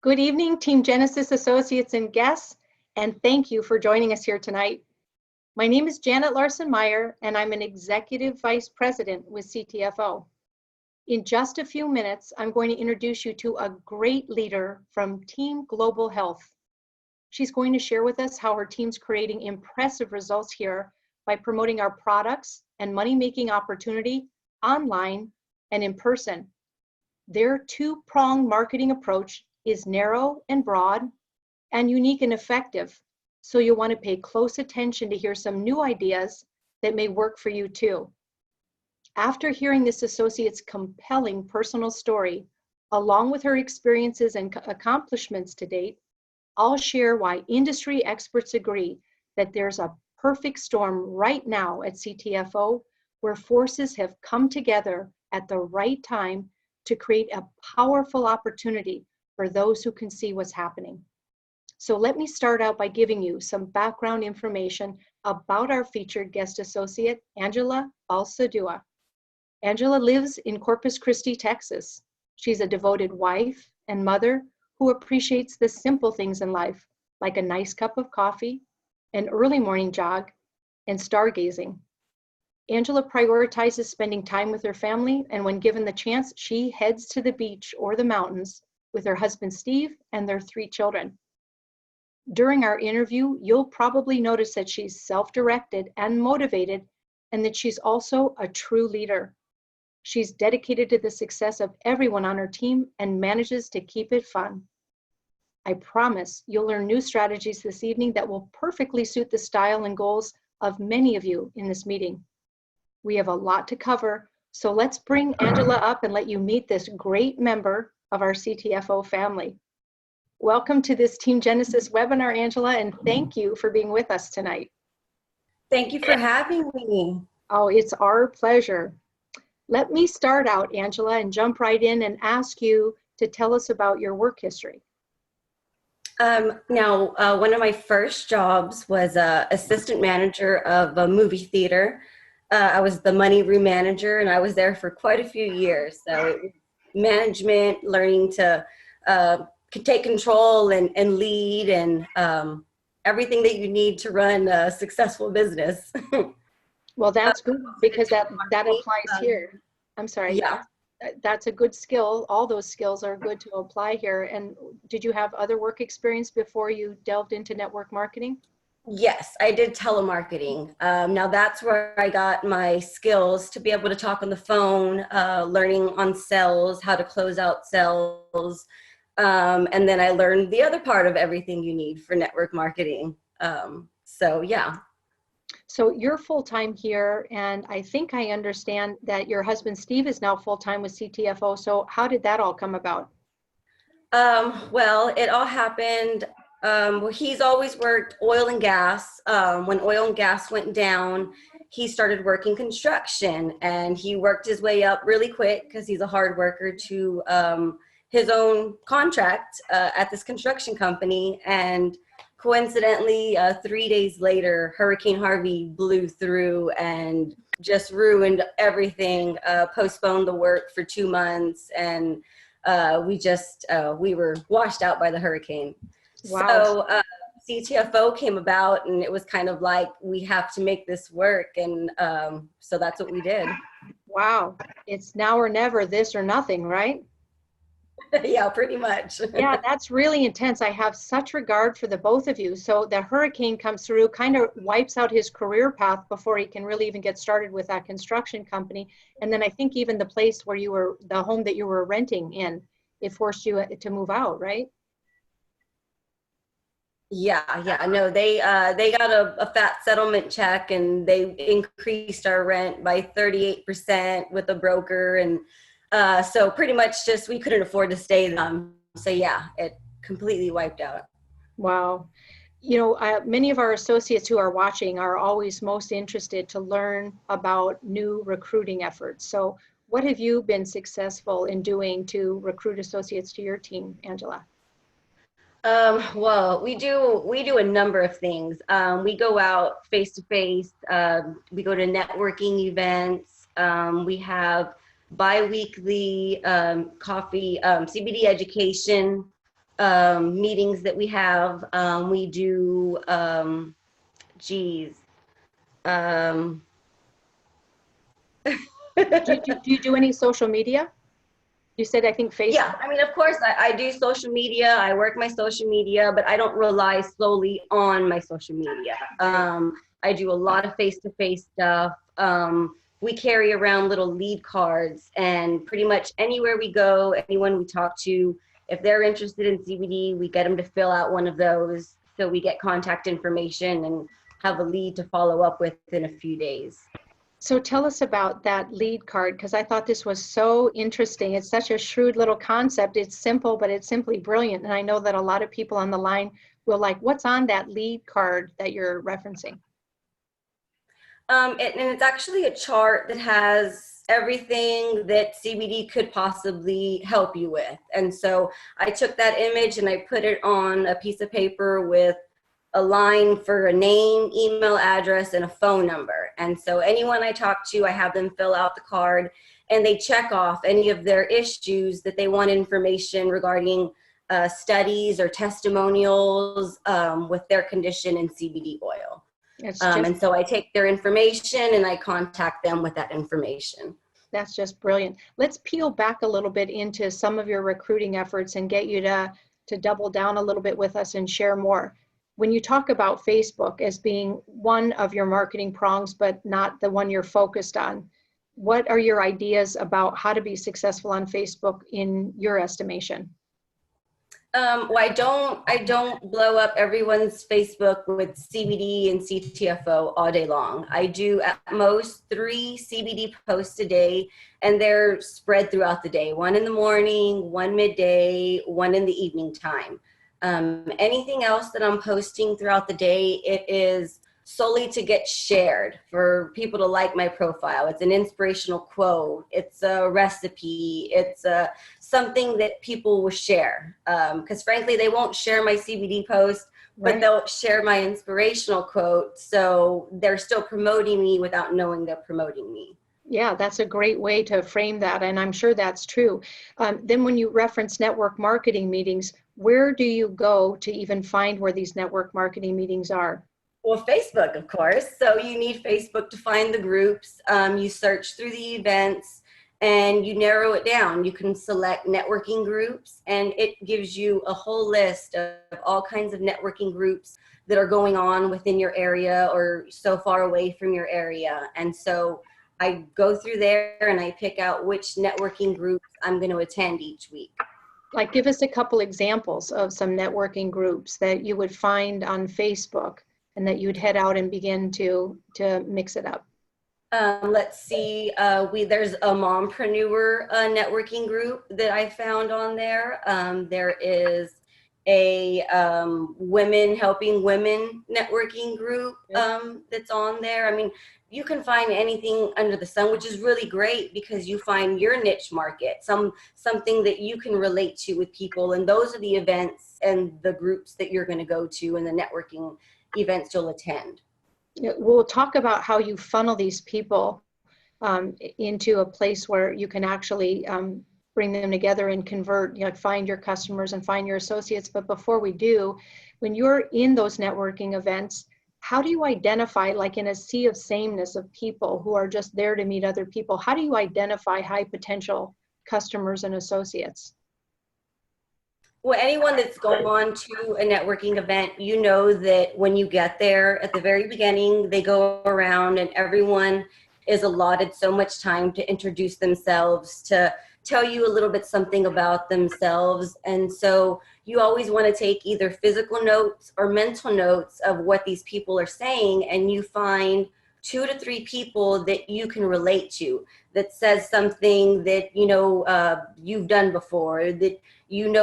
Good evening, Team Genesis Associates and guests, and thank you for joining us here tonight. My name is Janet Larson Meyer, and I'm an Executive Vice President with CTFO. In just a few minutes, I'm going to introduce you to a great leader from Team Global Health. She's going to share with us how her team's creating impressive results here by promoting our products and money-making opportunity online and in person. Their two-pronged marketing approach is narrow and broad and unique and effective. So you'll want to pay close attention to hear some new ideas that may work for you too. After hearing this associate's compelling personal story, along with her experiences and accomplishments to date, I'll share why industry experts agree that there's a perfect storm right now at CTFO where forces have come together at the right time to create a powerful opportunity for those who can see what's happening. So let me start out by giving you some background information about our featured guest associate, Angela Basaldua. Angela lives in Corpus Christi, Texas. She's a devoted wife and mother who appreciates the simple things in life, like a nice cup of coffee, an early morning jog, and stargazing. Angela prioritizes spending time with her family, and when given the chance, she heads to the beach or the mountains with her husband Steve and their 3 children. During our interview, you'll probably notice that she's self-directed and motivated, and that she's also a true leader. She's dedicated to the success of everyone on her team and manages to keep it fun. I promise you'll learn new strategies this evening that will perfectly suit the style and goals of many of you in this meeting. We have a lot to cover, so let's bring Angela up and let you meet this great member of our CTFO family. Welcome to this Team Genesis webinar, Angela, and thank you for being with us tonight. Thank you for having me. Oh, it's our pleasure. Let me start out, Angela, and jump right in and ask you to tell us about your work history. One of my first jobs was assistant manager of a movie theater. I was the money room manager, and I was there for quite a few years. So it was management, learning to take control and lead and everything that you need to run a successful business. Well, that's good because that applies here. I'm sorry. Yeah. That's a good skill. All those skills are good to apply here. And did you have other work experience before you delved into network marketing? Yes, I did telemarketing. Now that's where I got my skills to be able to talk on the phone, learning on sales, how to close out sales. And then I learned the other part of everything you need for network marketing. So yeah. So you're full-time here, and I think I understand that your husband Steve is now full-time with CTFO. So how did that all come about? Well, it all happened. He's always worked oil and gas. When oil and gas went down, he started working construction, and he worked his way up really quick because he's a hard worker to his own contract at this construction company. And coincidentally, 3 days later, Hurricane Harvey blew through and just ruined everything, postponed the work for 2 months, and we were washed out by the hurricane. Wow. So CTFO came about, and it was kind of like, we have to make this work. And so that's what we did. Wow. It's now or never, this or nothing, right? Yeah, pretty much. Yeah, that's really intense. I have such regard for the both of you. So the hurricane comes through, kind of wipes out his career path before he can really even get started with that construction company. And then I think even the place where the home that you were renting in, it forced you to move out, right? Yeah. No, they got a fat settlement check, and they increased our rent by 38% with a broker. And so pretty much just, we couldn't afford to stay them. So yeah, it completely wiped out. Wow. You know, many of our associates who are watching are always most interested to learn about new recruiting efforts. So what have you been successful in doing to recruit associates to your team, Angela? Well, we do a number of things. We go out face to face. We go to networking events. We have bi-weekly coffee, CBD education meetings that we have. We do, geez. Um, Do you do any social media? You said, I think, Yeah, Facebook. I mean, of course, I do social media. I work my social media, but I don't rely solely on my social media. I do a lot of face-to-face stuff. We carry around little lead cards, and pretty much anywhere we go, anyone we talk to, if they're interested in CBD, we get them to fill out one of those, so we get contact information and have a lead to follow up with in a few days. So tell us about that lead card, because I thought this was so interesting. It's such a shrewd little concept. It's simple, but it's simply brilliant. And I know that a lot of people on the line will like, what's on that lead card that you're referencing? And it's actually a chart that has everything that CBD could possibly help you with. And so I took that image and I put it on a piece of paper with a line for a name, email address, and a phone number. And so anyone I talk to, I have them fill out the card and they check off any of their issues that they want information regarding studies or testimonials with their condition in CBD oil. And so I take their information and I contact them with that information. That's just brilliant. Let's peel back a little bit into some of your recruiting efforts and get you to double down a little bit with us and share more. When you talk about Facebook as being one of your marketing prongs, but not the one you're focused on, what are your ideas about how to be successful on Facebook in your estimation? Well, I don't blow up everyone's Facebook with CBD and CTFO all day long. I do at most 3 CBD posts a day, and they're spread throughout the day. 1 in the morning, 1 midday, 1 in the evening time. Anything else that I'm posting throughout the day, it is solely to get shared for people to like my profile. It's an inspirational quote. It's a recipe. It's something that people will share. Because frankly, they won't share my CBD post, but they'll share my inspirational quote. So they're still promoting me without knowing they're promoting me. Yeah, that's a great way to frame that, and I'm sure that's true. Then when you reference network marketing meetings, where do you go to even find where these network marketing meetings are? Well, Facebook, of course. So you need Facebook to find the groups. You search through the events and you narrow it down. You can select networking groups, and it gives you a whole list of all kinds of networking groups that are going on within your area or so far away from your area. And so I go through there and I pick out which networking groups I'm going to attend each week. Like, give us a couple examples of some networking groups that you would find on Facebook and that you'd head out and begin to mix it up. Let's see, there's a mompreneur networking group that I found on there. There is a women helping women networking group that's on there. I mean, you can find anything under the sun, which is really great because you find your niche market, something that you can relate to with people. And those are the events and the groups that you're going to go to and the networking events you'll attend. We'll talk about how you funnel these people into a place where you can actually bring them together and convert, find your customers and find your associates. But before we do, when you're in those networking events, how do you identify, like in a sea of sameness of people who are just there to meet other people, how do you identify high potential customers and associates? Well, anyone that's going on to a networking event, you know that when you get there at the very beginning, they go around and everyone is allotted so much time to introduce themselves, to tell you a little bit something about themselves. And so you always want to take either physical notes or mental notes of what these people are saying, and you find 2 to 3 people that you can relate to, that says something that you've done before, that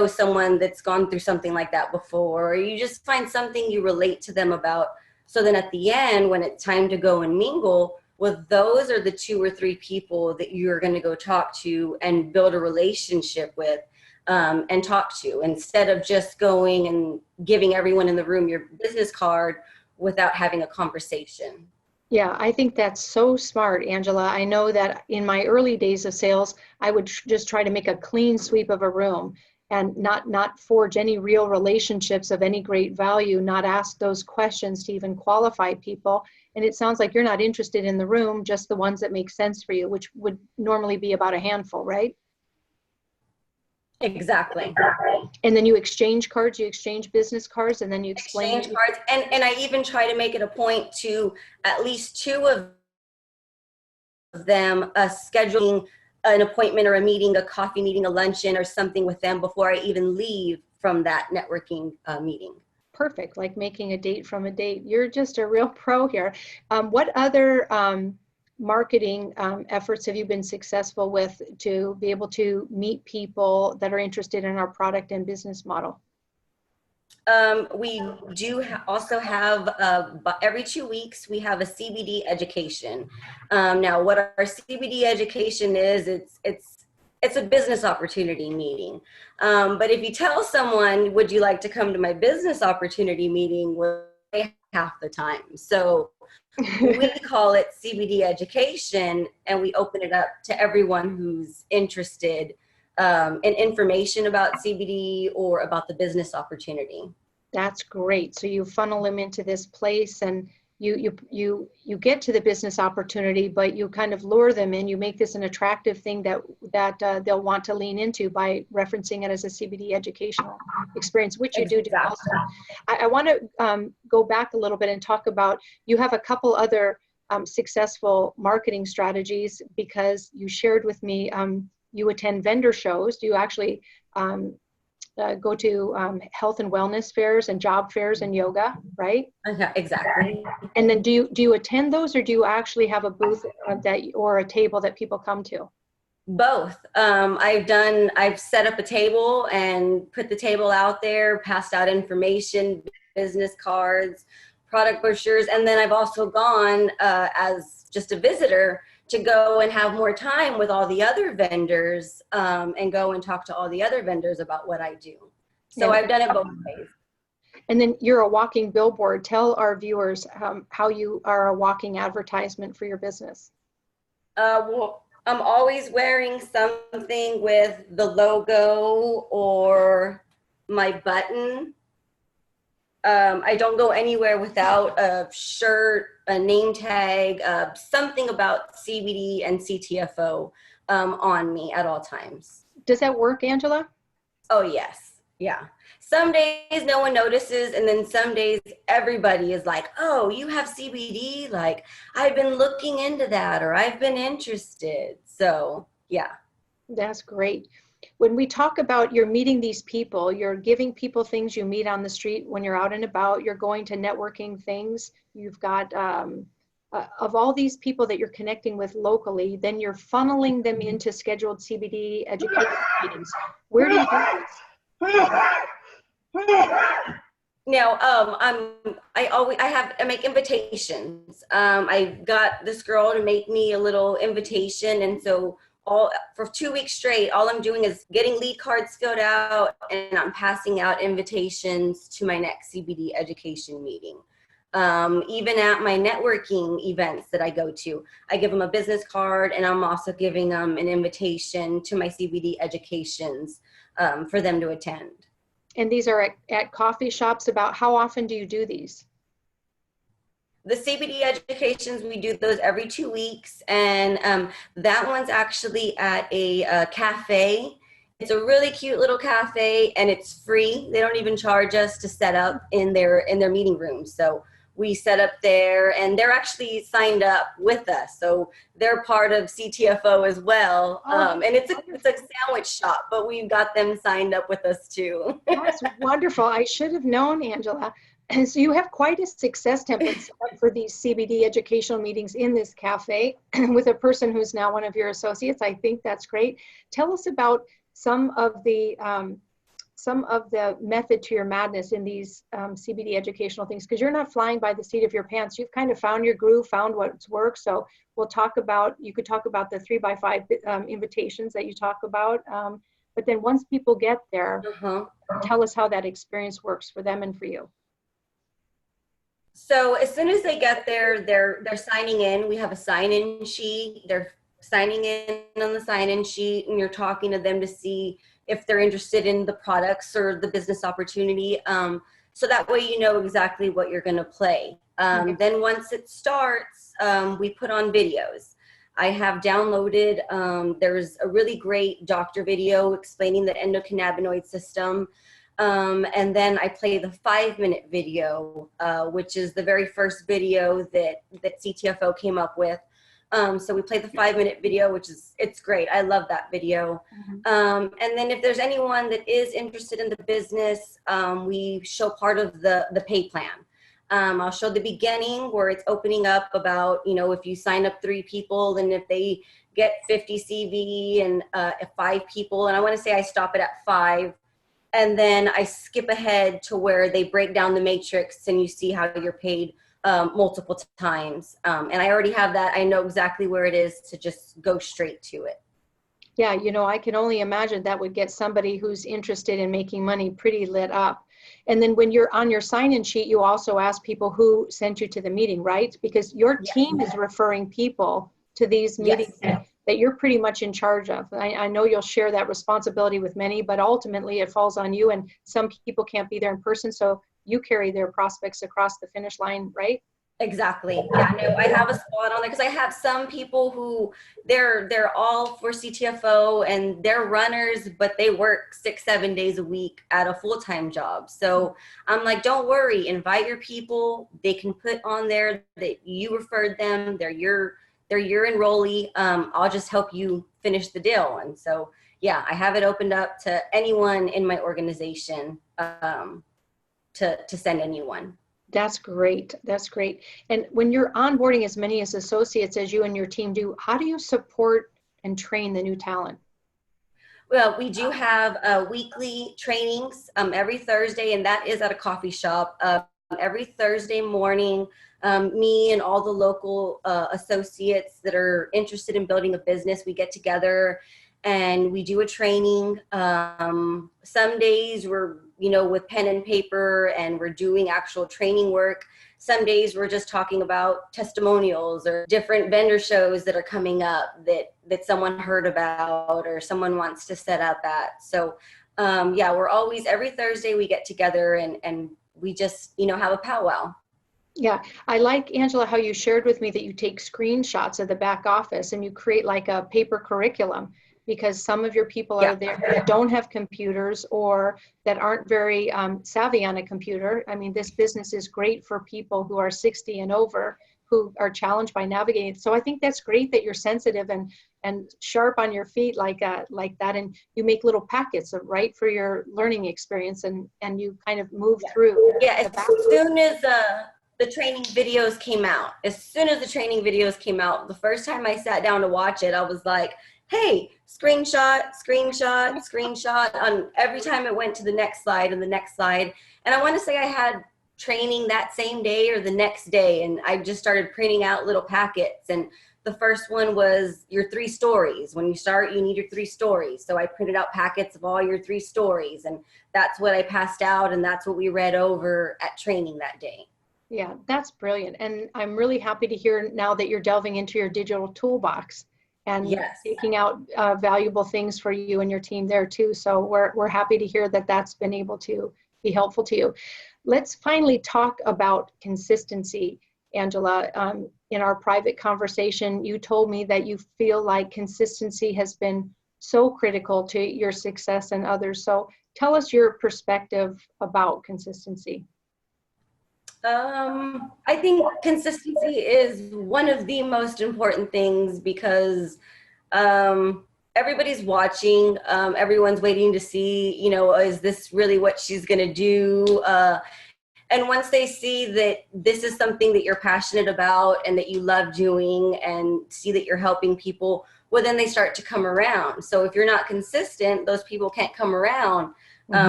someone that's gone through something like that before, or you just find something you relate to them about. So then at the end, when it's time to go and mingle, well, those are the 2 or 3 people that you're going to go talk to and build a relationship with and talk to, instead of just going and giving everyone in the room your business card without having a conversation. Yeah, I think that's so smart, Angela. I know that in my early days of sales, I would just try to make a clean sweep of a room. and not forge any real relationships of any great value, not ask those questions to even qualify people. And it sounds like you're not interested in the room, just the ones that make sense for you, which would normally be about a handful, right? Exactly. And then you exchange cards, you exchange business cards, and then you explain. Exchange cards. And I even try to make it a point to at least 2 of them scheduling an appointment or a meeting, a coffee meeting, a luncheon or something with them before I even leave from that networking meeting. Perfect, like making a date from a date. You're just a real pro here. What other marketing efforts have you been successful with to be able to meet people that are interested in our product and business model? We do also have, every 2 weeks, we have a CBD education. Now, what our CBD education is, it's a business opportunity meeting. But if you tell someone, would you like to come to my business opportunity meeting, we're half the time. So we call it CBD education, and we open it up to everyone who's interested in information about CBD or about the business opportunity. That's great. So you funnel them into this place, and you get to the business opportunity, but you kind of lure them in. You make this an attractive thing that they'll want to lean into by referencing it as a CBD educational experience, which you do also. I want to go back a little bit and talk about, you have a couple other successful marketing strategies, because you shared with me you attend vendor shows. Do you actually go to health and wellness fairs and job fairs and yoga, right? Okay, exactly. And then do you attend those, or do you actually have a booth or a table that people come to? Both. I've set up a table and put the table out there, passed out information, business cards, product brochures, and then I've also gone as just a visitor to go and have more time with all the other vendors and go and talk to all the other vendors about what I do. So I've done it both ways. And then you're a walking billboard. Tell our viewers how you are a walking advertisement for your business. Well, I'm always wearing something with the logo or my button. I don't go anywhere without a shirt, a name tag, something about CBD and CTFO on me at all times. Does that work, Angela? Oh, yes. Yeah. Some days no one notices, and then some days everybody is like, oh, you have CBD? Like, I've been looking into that, or I've been interested. So, yeah. That's great. When we talk about you're meeting these people, you're giving people things you meet on the street when you're out and about, you're going to networking things, you've got, of all these people that you're connecting with locally, then you're funneling them into scheduled CBD education meetings. Where do you do this? Now, I make invitations. I got this girl to make me a little invitation, and so for 2 weeks straight, all I'm doing is getting lead cards filled out, and I'm passing out invitations to my next CBD education meeting. Even at my networking events that I go to, I give them a business card, and I'm also giving them an invitation to my CBD educations for them to attend. And these are at coffee shops. About how often do you do these? The CBD educations, we do those every 2 weeks, and that one's actually at a cafe. It's a really cute little cafe, and it's free. They don't even charge us to set up in their meeting room. So we set up there, and they're actually signed up with us. So they're part of CTFO as well. And it's a sandwich shop, but we've got them signed up with us too. That's wonderful. I should have known, Angela. And so you have quite a success template for these CBD educational meetings in this cafe with a person who's now one of your associates. I think that's great. Tell us about some of the method to your madness in these CBD educational things, because you're not flying by the seat of your pants. You've kind of found your groove, found what's worked. So you could talk about the 3x5 invitations that you talk about. But then once people get there, tell us how that experience works for them and for you. So as soon as they get there, they're signing in. We have a sign-in sheet. They're signing in on the sign-in sheet, and you're talking to them to see, if they're interested in the products or the business opportunity. So that way you know exactly what you're going to play. Then once it starts, we put on videos. I have downloaded, there's a really great doctor video explaining the endocannabinoid system. And then I play the 5-minute video, which is the very first video that CTFO came up with. So we play the 5-minute video, it's great. I love that video. And then if there's anyone that is interested in the business, we show part of the pay plan. I'll show the beginning where it's opening up about, if you sign up 3 people, and if they get 50 CV and 5 people, and I want to say I stop it at 5. And then I skip ahead to where they break down the matrix and you see how you're paid multiple times. And I already have that. I know exactly where it is to just go straight to it. Yeah, I can only imagine that would get somebody who's interested in making money pretty lit up. And then when you're on your sign-in sheet, you also ask people who sent you to the meeting, right? Because your team is referring people to these meetings that you're pretty much in charge of. I know you'll share that responsibility with many, but ultimately it falls on you, and some people can't be there in person, so you carry their prospects across the finish line, right? Exactly. Yeah, no, I have a spot on there because I have some people who they're all for CTFO and they're runners, but they work 6-7 days a week at a full-time job. So I'm like, don't worry, invite your people. They can put on there that you referred them. They're your enrollee. I'll just help you finish the deal. And so, yeah, I have it opened up to anyone in my organization to send anyone. That's great. That's great. And when you're onboarding as many as associates as you and your team do, how do you support and train the new talent? Well, we do have weekly trainings every Thursday, and that is at a coffee shop. Every Thursday morning, me and all the local associates that are interested in building a business, we get together and we do a training. Some days we're, with pen and paper and we're doing actual training work. Some days we're just talking about testimonials or different vendor shows that are coming up that someone heard about or someone wants to set up at. So yeah, we're always, every Thursday we get together and we just, have a powwow. Yeah, I like, Angela, how you shared with me that you take screenshots of the back office and you create like a paper curriculum, because some of your people are there that don't have computers or that aren't very savvy on a computer. I mean, this business is great for people who are 60 and over who are challenged by navigating. So I think that's great that you're sensitive and sharp on your feet like that. And you make little packets of, right, for your learning experience, and you kind of move through. Yeah, as soon as the training videos came out, the first time I sat down to watch it, I was like, hey, screenshot, on every time it went to the next slide and the next slide. And I want to say I had training that same day or the next day, and I just started printing out little packets. And the first one was your 3 stories. When you start, you need your 3 stories. So I printed out packets of all your 3 stories, and that's what I passed out, and that's what we read over at training that day. Yeah, that's brilliant. And I'm really happy to hear now that you're delving into your digital toolbox and taking out valuable things for you and your team there too. So we're happy to hear that that's been able to be helpful to you. Let's finally talk about consistency, Angela. In our private conversation, you told me that you feel like consistency has been so critical to your success and others. So tell us your perspective about consistency. I think consistency is one of the most important things because everybody's watching. Everyone's waiting to see, is this really what she's going to do? And once they see that this is something that you're passionate about and that you love doing and see that you're helping people, well, then they start to come around. So if you're not consistent, those people can't come around.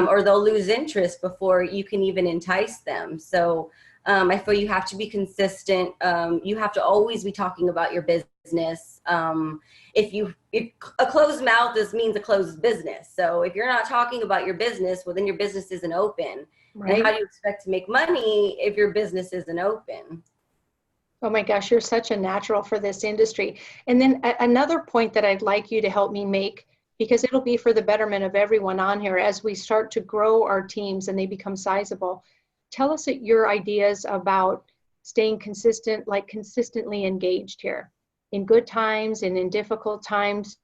Or they'll lose interest before you can even entice them. So I feel you have to be consistent. You have to always be talking about your business. If a closed mouth means a closed business. So if you're not talking about your business, well, then your business isn't open. Right. And how do you expect to make money if your business isn't open? Oh my gosh, you're such a natural for this industry. And then another point that I'd like you to help me make, because it'll be for the betterment of everyone on here as we start to grow our teams and they become sizable. Tell us your ideas about staying consistent, like consistently engaged here in good times and in difficult times,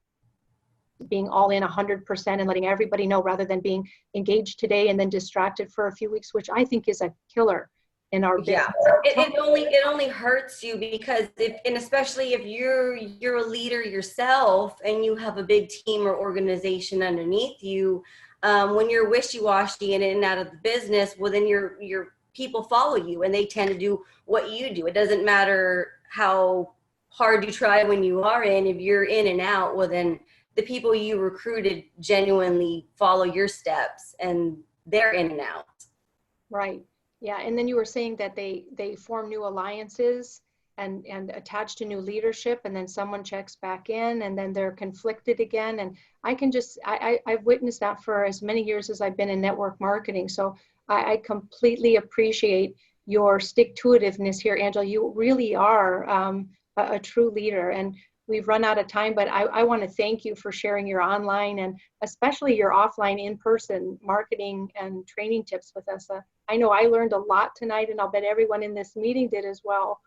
being all in 100% and letting everybody know rather than being engaged today and then distracted for a few weeks, which I think is a killer in our business. It only hurts you because and especially if you're a leader yourself and you have a big team or organization underneath you, when you're wishy-washy and in and out of the business, well then your people follow you and they tend to do what you do. It doesn't matter how hard you try when you are in. If you're in and out, well then the people you recruited genuinely follow your steps and they're in and out. Right. Yeah. And then you were saying that they form new alliances and attach to new leadership, and then someone checks back in and then they're conflicted again. And I can just, I've witnessed that for as many years as I've been in network marketing. So I completely appreciate your stick-to-itiveness here, Angela. You really are a true leader. And we've run out of time, but I want to thank you for sharing your online and especially your offline in-person marketing and training tips with us. I know I learned a lot tonight, and I'll bet everyone in this meeting did as well.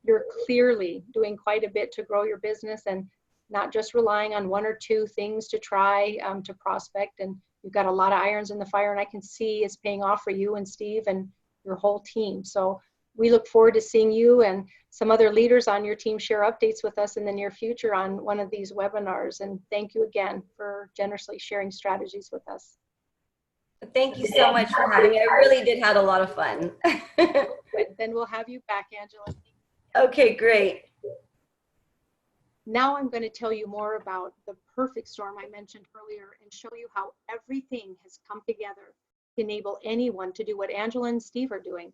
You're clearly doing quite a bit to grow your business and not just relying on one or two things to try to prospect. And you've got a lot of irons in the fire, and I can see it's paying off for you and Steve and your whole team. So we look forward to seeing you and some other leaders on your team share updates with us in the near future on one of these webinars. And thank you again for generously sharing strategies with us. Thank you so much for having me. I really did have a lot of fun. Then we'll have you back, Angela. Okay, great. Now I'm going to tell you more about the perfect storm I mentioned earlier and show you how everything has come together to enable anyone to do what Angela and Steve are doing.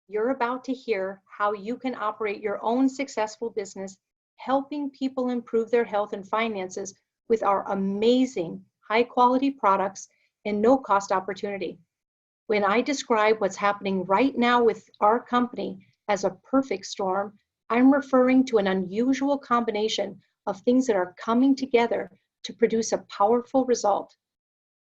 You're about to hear how you can operate your own successful business, helping people improve their health and finances with our amazing high-quality products and no-cost opportunity. When I describe what's happening right now with our company as a perfect storm, I'm referring to an unusual combination of things that are coming together to produce a powerful result.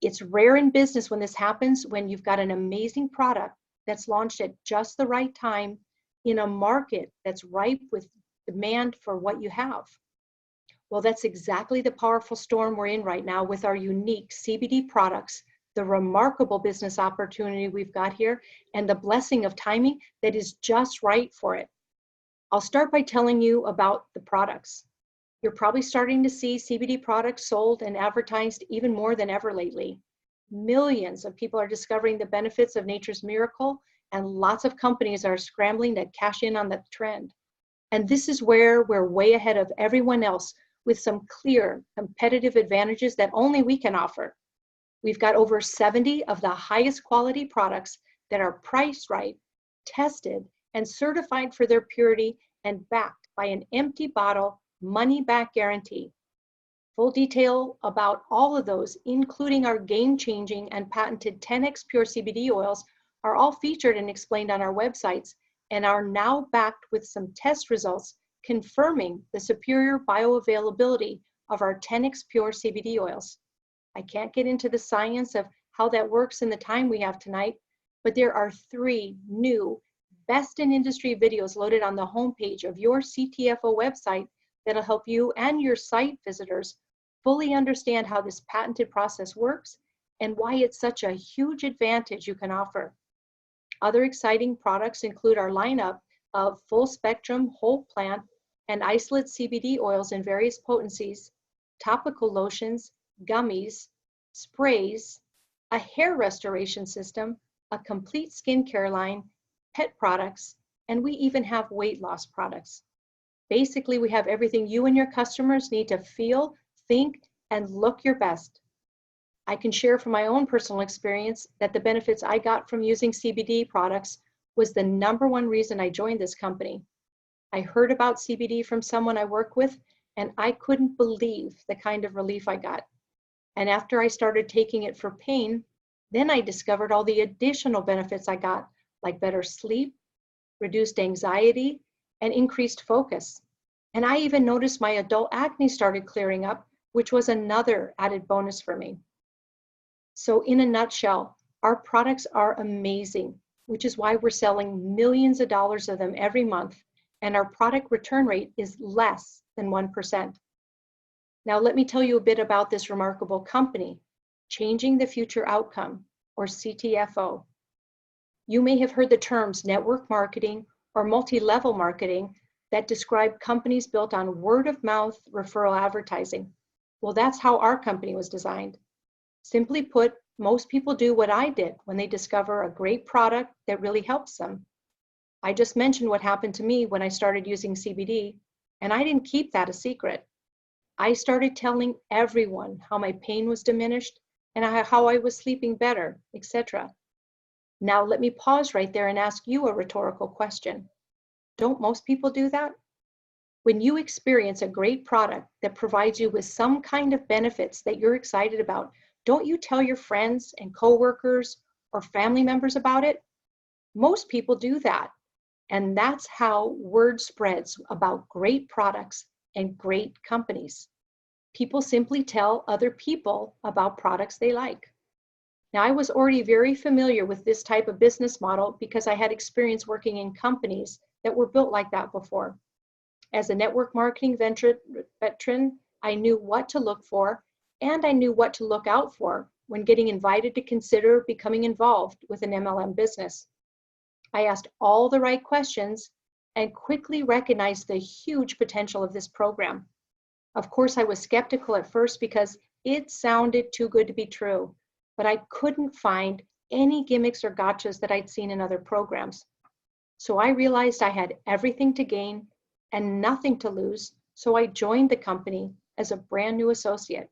It's rare in business when this happens, when you've got an amazing product that's launched at just the right time in a market that's ripe with demand for what you have. Well, that's exactly the powerful storm we're in right now with our unique CBD products, the remarkable business opportunity we've got here, and the blessing of timing that is just right for it. I'll start by telling you about the products. You're probably starting to see CBD products sold and advertised even more than ever lately. Millions of people are discovering the benefits of nature's miracle, and lots of companies are scrambling to cash in on the trend. And this is where we're way ahead of everyone else with some clear competitive advantages that only we can offer. We've got over 70 of the highest quality products that are priced right, tested, and certified for their purity and backed by an empty bottle money-back guarantee. Full detail about all of those, including our game-changing and patented 10x Pure CBD oils, are all featured and explained on our websites and are now backed with some test results confirming the superior bioavailability of our 10x Pure CBD oils. I can't get into the science of how that works in the time we have tonight, but there are 3 new best in industry videos loaded on the homepage of your CTFO website that'll help you and your site visitors fully understand how this patented process works and why it's such a huge advantage you can offer. Other exciting products include our lineup of full spectrum whole plant and isolate CBD oils in various potencies, topical lotions, gummies, sprays, a hair restoration system, a complete skincare line, pet products, and we even have weight loss products. Basically, we have everything you and your customers need to feel, think, and look your best. I can share from my own personal experience that the benefits I got from using CBD products was the #1 reason I joined this company. I heard about CBD from someone I work with, and I couldn't believe the kind of relief I got. And after I started taking it for pain, then I discovered all the additional benefits I got, like better sleep, reduced anxiety, and increased focus. And I even noticed my adult acne started clearing up which was another added bonus for me. So in a nutshell, our products are amazing, which is why we're selling millions of dollars of them every month, and our product return rate is less than 1%. Now let me tell you a bit about this remarkable company, Changing the Future Outcome, or CTFO. You may have heard the terms network marketing or multi-level marketing that describe companies built on word-of-mouth referral advertising. Well, that's how our company was designed. Simply put, most people do what I did when they discover a great product that really helps them. I just mentioned what happened to me when I started using CBD, and I didn't keep that a secret. I started telling everyone how my pain was diminished and how I was sleeping better, etc. Now let me pause right there and ask you a rhetorical question. Don't most people do that? When you experience a great product that provides you with some kind of benefits that you're excited about, don't you tell your friends and coworkers or family members about it? Most people do that. And that's how word spreads about great products and great companies. People simply tell other people about products they like. Now, I was already very familiar with this type of business model because I had experience working in companies that were built like that before. As a network marketing veteran, I knew what to look for, and I knew what to look out for when getting invited to consider becoming involved with an MLM business. I asked all the right questions and quickly recognized the huge potential of this program. Of course, I was skeptical at first because it sounded too good to be true, but I couldn't find any gimmicks or gotchas that I'd seen in other programs. So I realized I had everything to gain and nothing to lose, so I joined the company as a brand new associate.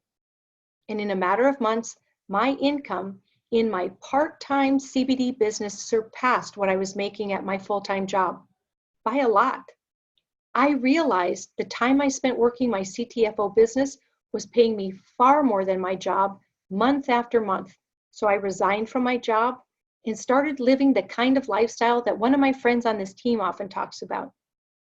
And in a matter of months, my income in my part-time CBD business surpassed what I was making at my full-time job by a lot. I realized the time I spent working my CTFO business was paying me far more than my job month after month. So I resigned from my job and started living the kind of lifestyle that one of my friends on this team often talks about.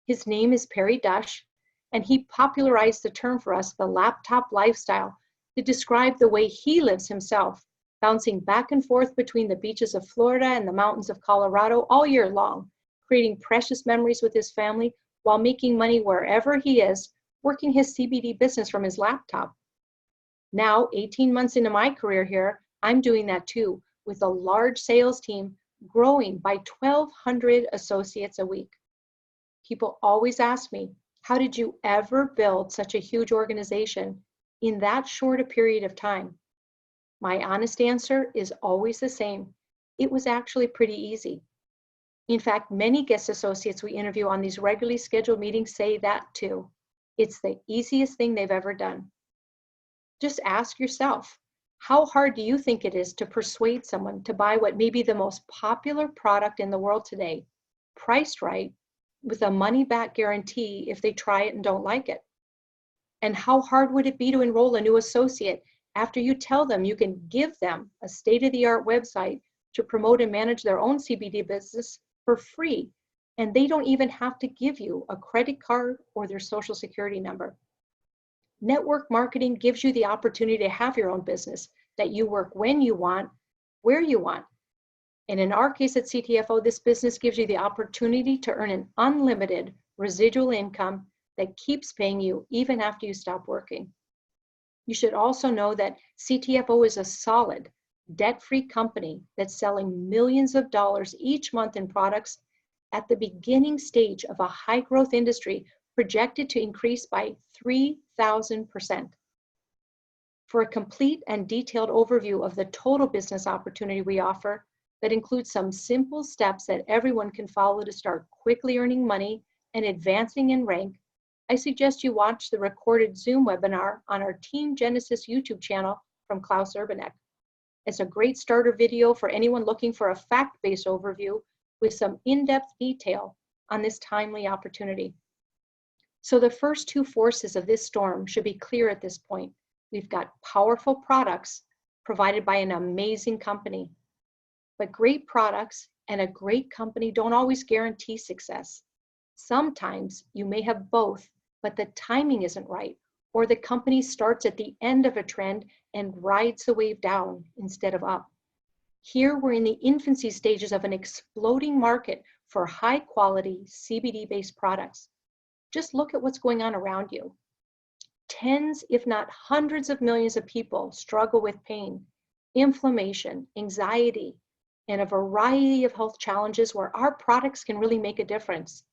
His name is Perry Dush, and he popularized the term for us, the laptop lifestyle, to describe the way he lives himself, bouncing back and forth between the beaches of Florida and the mountains of Colorado all year long, creating precious memories with his family while making money wherever he is, working his CBD business from his laptop. Now, 18 months into my career here, I'm doing that too, with a large sales team growing by 1,200 associates a week. People always ask me, how did you ever build such a huge organization in that short a period of time? My honest answer is always the same. It was actually pretty easy. In fact, many guest associates we interview on these regularly scheduled meetings say that too. It's the easiest thing they've ever done. Just ask yourself, how hard do you think it is to persuade someone to buy what may be the most popular product in the world today, priced right, with a money-back guarantee if they try it and don't like it? And how hard would it be to enroll a new associate after you tell them you can give them a state-of-the-art website to promote and manage their own CBD business for free, and they don't even have to give you a credit card or their social security number? Network marketing gives you the opportunity to have your own business that you work when you want, where you want. And in our case at CTFO, this business gives you the opportunity to earn an unlimited residual income that keeps paying you even after you stop working. You should also know that CTFO is a solid, debt-free company that's selling millions of dollars each month in products at the beginning stage of a high-growth industry projected to increase by 3,000%. For a complete and detailed overview of the total business opportunity we offer that includes some simple steps that everyone can follow to start quickly earning money and advancing in rank, I suggest you watch the recorded Zoom webinar on our Team Genesis YouTube channel from Klaus Urbanek. It's a great starter video for anyone looking for a fact-based overview with some in-depth detail on this timely opportunity. So the first two forces of this storm should be clear at this point. We've got powerful products provided by an amazing company. But great products and a great company don't always guarantee success. Sometimes you may have both, but the timing isn't right, or the company starts at the end of a trend and rides the wave down instead of up. Here, we're in the infancy stages of an exploding market for high quality CBD-based products. Just look at what's going on around you. Tens, if not hundreds of millions of people struggle with pain, inflammation, anxiety, and a variety of health challenges where our products can really make a difference.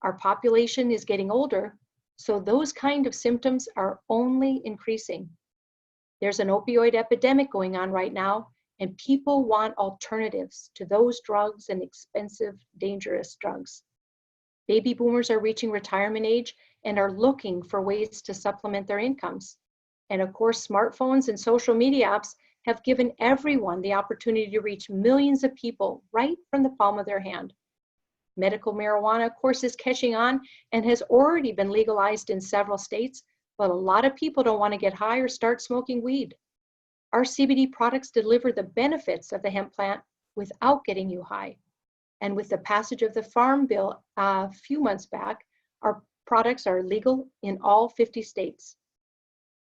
Our population is getting older, so those kind of symptoms are only increasing. There's an opioid epidemic going on right now, and people want alternatives to those drugs and expensive, dangerous drugs. Baby boomers are reaching retirement age and are looking for ways to supplement their incomes. And of course, smartphones and social media apps have given everyone the opportunity to reach millions of people right from the palm of their hand. Medical marijuana, of course, is catching on and has already been legalized in several states, but a lot of people don't want to get high or start smoking weed. Our CBD products deliver the benefits of the hemp plant without getting you high. And with the passage of the Farm Bill a few months back, our products are legal in all 50 states.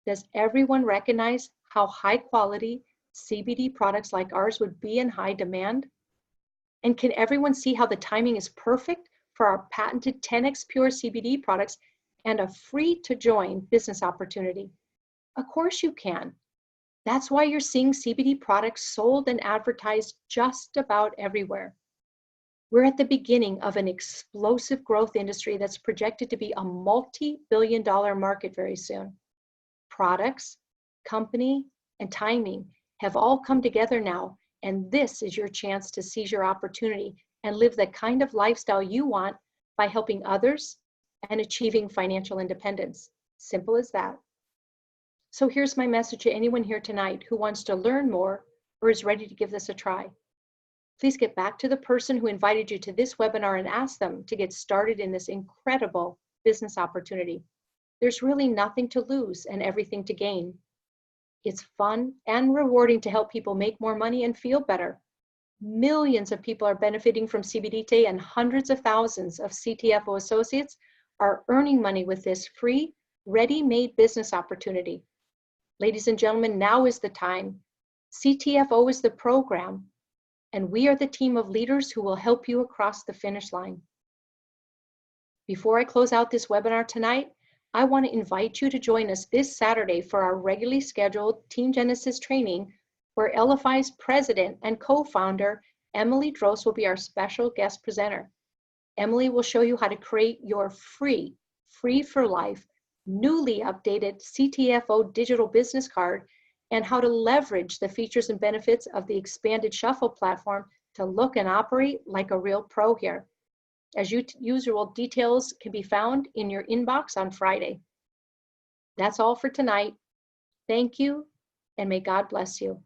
Does everyone recognize how high quality CBD products like ours would be in high demand? And can everyone see how the timing is perfect for our patented 10x Pure CBD products and a free to join business opportunity? Of course you can. That's why you're seeing CBD products sold and advertised just about everywhere. We're at the beginning of an explosive growth industry that's projected to be a multi-billion-dollar market very soon. Products, company, and timing have all come together now, and this is your chance to seize your opportunity and live the kind of lifestyle you want by helping others and achieving financial independence. Simple as that. So here's my message to anyone here tonight who wants to learn more or is ready to give this a try. Please get back to the person who invited you to this webinar and ask them to get started in this incredible business opportunity. There's really nothing to lose and everything to gain. It's fun and rewarding to help people make more money and feel better. Millions of people are benefiting from CBD today, and hundreds of thousands of CTFO associates are earning money with this free, ready-made business opportunity. Ladies and gentlemen, now is the time. CTFO is the program, and we are the team of leaders who will help you across the finish line. Before I close out this webinar tonight, I want to invite you to join us this Saturday for our regularly scheduled Team Genesis training, where LFI's president and co-founder, Emily Drost, will be our special guest presenter. Emily will show you how to create your free for life, newly updated CTFO digital business card, and how to leverage the features and benefits of the expanded Shuffle platform to look and operate like a real pro here. As usual, details can be found in your inbox on Friday. That's all for tonight. Thank you, and may God bless you.